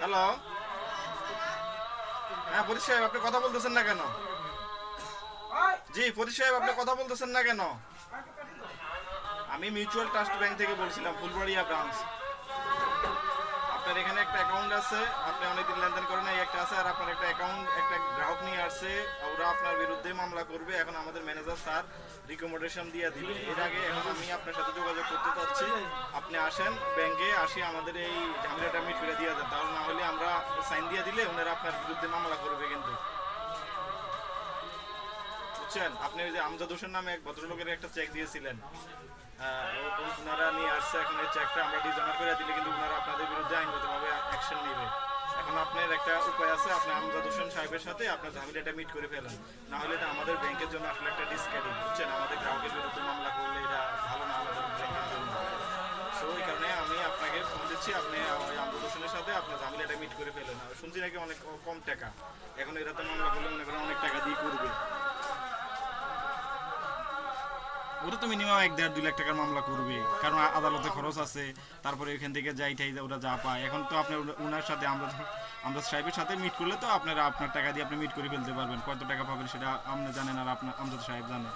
Hello, হ্যাঁ ফরিদ সাহেব আপনি কথা বলতেছেন না কেন? জি ফরিদ সাহেব আপনি কথা বলতেছেন না কেন? আমি মিউচুয়াল ট্রাস্ট ব্যাংক থেকে বলছিলাম, ফুলবাড়িয়া ব্রাঞ্চ। আপনার এখানে একটা অ্যাকাউন্ট আছে, আপনি অনেকদিন লেনদেন করেন, এই একটা আছে, আর আপনার একটা অ্যাকাউন্ট একটা গ্রাহক নিয়ে আসছে, ওরা আপনার বিরুদ্ধে মামলা করবে। এখন আমাদের ম্যানেজার স্যার রিকমেন্ডেশন দিয়ে দিবে। এর আগে এখন আমি আপনার সাথে যোগাযোগ করতে চাচ্ছি, আপনি আসেন ব্যাংকে, আসি আমাদের এই ঝামেলাটা মিট করে দিয়ে দেন, তাহলে না হলে আমরা সাইন দিয়ে দিলে ওনারা আপনার বিরুদ্ধে মামলা করবে কিন্তু, বুঝছেন? আপনি ওই যে আমজাদ হোসেন নামে এক ভদ্রলোকের একটা চেক দিয়েছিলেন, ওনারা নিয়ে আসছে। এখন এই চেকটা আমরা ডিজনার করে দিলে কিন্তু ওনারা আপনাদের বিরুদ্ধে আইনগতভাবে অ্যাকশন নেবে। এখন আপনার একটা উপায় আছে, আপনি আমজাদ হোসেন সাহেবের সাথে আপনার ঝামেলাটা মিট করে ফেলেন, না হলে এটা আমাদের ব্যাংকের জন্য আসলে একটা ডিসক্রেডিট, বুঝছেন? আমাদের গ্রাহকের বিরুদ্ধে মামলা করলে এটা ভালো না আমাদের ব্যাংকের জন্য। সো এই কারণে আমি আপনাকে ফোন দিচ্ছি, আপনি ওই আমজাদ হোসেনের সাথে আপনার ঝামেলাটা মিট করে ফেলেন। শুনছি নাকি অনেক কম টাকা, এখন এরা তো মামলা করলে মনে করেন অনেক টাকা দিয়ে করবে। ওরা তো মিনিমাম 1-1.5-2 লাখ টাকার মামলা করবে, কারণ আদালতে খরচ আছে, তারপরে ওইখান থেকে যাই ঠাই ওরা যা পায়। এখন তো আপনি ওনার সাথে আমরা সাহেবের সাথে মিট করলে তো আপনারা আপনার টাকা দিয়ে আপনি মিট করে ফেলতে পারবেন। কত টাকা পাবেন সেটা আপনি জানেন, আর আপনার আমজাদ সাহেব জানে।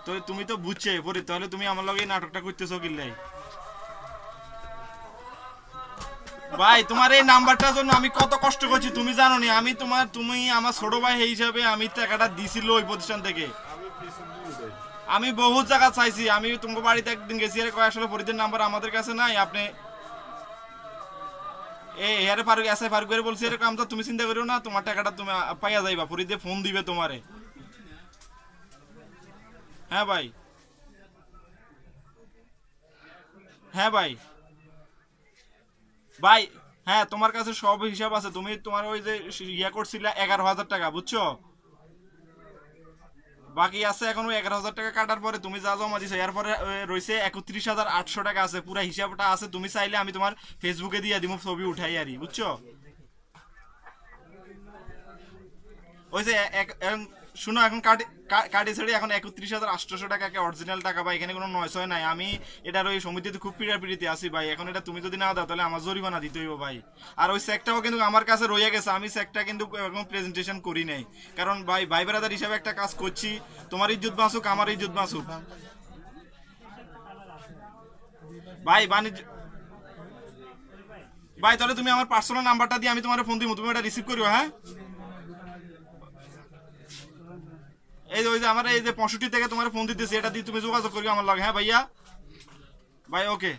তো তুমি তো বুঝছে পরে, তাহলে তুমি আমার লগে এই নাটকটা করতেছো কিল্লাই? ভাই তোমার এই নাম্বারটার জন্য আমি কত কষ্ট করছি তুমি জানো নি? তুমি আমার ছোট ভাই হিসাবে আমি টাকাটা দিছিল ওই প্রতিষ্ঠান থেকে। আমি বহুত জায়গা চাইছি, আমি তোমার বাড়িতে একদিন গেছি, আর কয় আসলে ফরিদের নাম্বার আমাদের কাছে নাই, আপনি এর ফারুক এস আই ফারুক করে বলছি এরকম, তো তুমি চিন্তা করিও না, তোমার টাকাটা তুমি পাইয়া যাইবা, ফরিদে ফোন দিবে তোমারে। হ্যাঁ ভাই, হ্যাঁ ভাই, ভাই হ্যাঁ তোমার কাছে সব হিসাব আছে, তুমি তোমার ওই যে ইয়া করছিলে 11,000 টাকা, বুঝছো? বাকি আছে এখন ওই 11,000 টাকা কাটার পরে তুমি যা জমা দিছো, এরপরে রয়েছে 31,800 টাকা আছে, পুরো হিসাবটা আছে। তুমি চাইলে আমি তোমার ফেসবুকে দিয়ে দিব, ছবি উঠাই আরি, বুঝছো? ওই যে শুনো, এখন কাটি ছেড়ে এখন 31,800 টাকা অরিজিনাল টাকা ভাই, এখানে কোনো নয় ছয় নাই। আমি এটার ওই সমিতিতে খুব পিড়াপিড়িতে আছি ভাই, এখন এটা তুমি যদি না দাও তাহলে আমার জরিমানা দিতে হইব ভাই। আর ওই চেকটাও কিন্তু আমার কাছে রয়ে গেছে, আমি চেকটা কিন্তু এখন প্রেজেন্টেশন করি নাই, কারণ ভাই ভাই ব্রাদার হিসাবে একটা কাজ করছি, তোমার ইজ্জত বাঁচুক আমার ইজ্জত বাঁচুক। ভাই বাণিজ্য ভাই, তাহলে তুমি আমার পার্সোনাল নাম্বারটা দিয়ে আমি তোমার ফোন দিব, তুমি ওটা রিসিভ করিও, হ্যাঁ? এই যে ওই যে আমার এই যে 65 থেকে তোমার ফোন দিতেছি, এটা দিয়ে তুমি যোগাযোগ করিও আমার লাগে, হ্যাঁ ভাইয়া? ভাই ওকে।